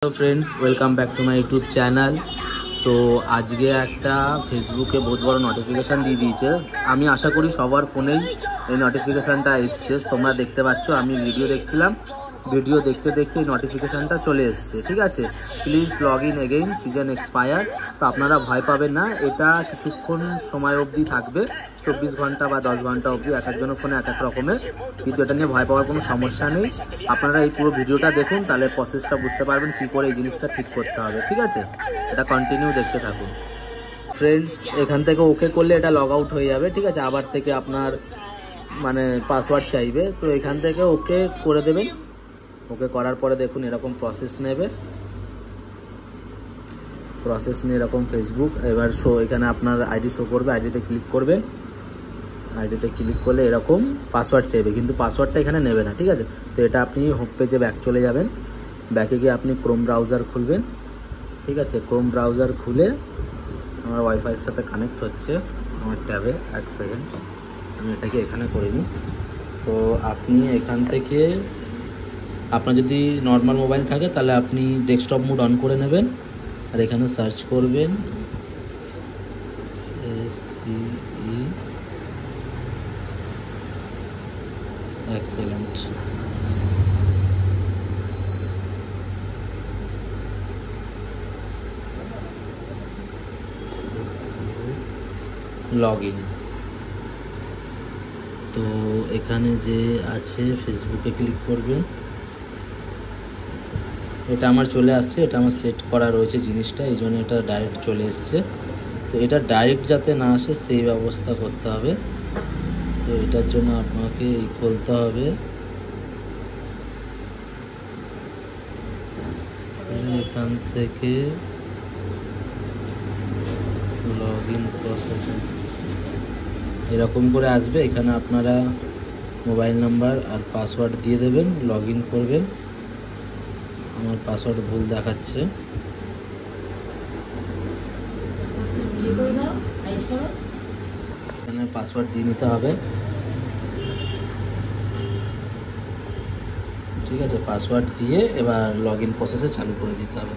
Hello friends, welcome back to my YouTube channel. तो आज के একটা ফেসবুকে বহুত বড় নোটিফিকেশন দিয়ে দিয়েছে। আমি আশা করি সবার ফোনেই এই নোটিফিকেশনটা এসছে। তোমরা দেখতে পাচ্ছ, আমি ভিডিও দেখছিলাম, ভিডিও দেখতে দেখতে এই নোটিফিকেশনটা চলে এসছে। ঠিক আছে, please log in again, season expire. তো আপনারা ভয় পাবেন না, এটা কিছুক্ষণ সময় অবধি থাকবে, 24 ঘন্টা বা 10 ঘন্টা অবধি। এক একজনের ফোনে এক এক রকমের, কিন্তু এটা নিয়ে ভয় পাওয়ার কোনো সমস্যা নেই। আপনারা এই পুরো ভিডিওটা দেখুন, তাহলে প্রসেসটা বুঝতে পারবেন কী করে এই জিনিসটা ঠিক করতে হবে। ঠিক আছে, এটা কন্টিনিউ দেখতে থাকুন ফ্রেন্ডস। এখান থেকে ওকে করলে এটা লগ আউট হয়ে যাবে। ঠিক আছে, আবার থেকে আপনার মানে পাসওয়ার্ড চাইবে, তো এখান থেকে ওকে করে দেবেন। ওকে করার পরে দেখুন এরকম প্রসেস নেবে, প্রসেস নিয়ে এরকম ফেসবুক এবার শো, এখানে আপনার আইডি শো করবে, আইডিতে ক্লিক করবেন। আইডিতে ক্লিক করলে এরকম পাসওয়ার্ড চাইবে, কিন্তু পাসওয়ার্ডটা এখানে নেবে না। ঠিক আছে, তো এটা আপনি হোম পেজে ব্যাক চলে যাবেন। ব্যাকে গিয়ে আপনি ক্রোম ব্রাউজার খুলবেন। ঠিক আছে, ক্রোম ব্রাউজার খুলে আমার ওয়াইফাইয়ের সাথে কানেক্ট হচ্ছে আমার ট্যাবে। এক সেকেন্ড, আমি এটাকে এখানে করে নিই। তো আপনি এখান থেকে, আপনার যদি নর্মাল মোবাইল থাকে তাহলে আপনি ডেস্কটপ মোড অন করে নেবেন, আর এখানে সার্চ করবেন ACE। Excellent, log in. তো এখানে যে আছে ফেসবুকে ক্লিক করবেন। এটা আমার চলে আসছে, এটা আমার সেট করা রয়েছে জিনিসটা, এই জন্য এটা ডাইরেক্ট চলে এসছে। তো এটা ডাইরেক্ট যাতে না আসে সেই ব্যবস্থা করতে হবে। তো এটার জন্য আপনাকে খুলতে হবে এখান থেকে লগ ইন প্রসেসিং, এরকম করে আসবে। এখানে আপনারা মোবাইল নাম্বার আর পাসওয়ার্ড দিয়ে দেবেন, লগ ইন করবেন। আমার পাসওয়ার্ড ভুল দেখাচ্ছে, এখানে পাসওয়ার্ড দিয়ে নিতে হবে। ঠিক আছে, পাসওয়ার্ড দিয়ে এবার লগ ইন প্রসেসে চালু করে দিতে হবে।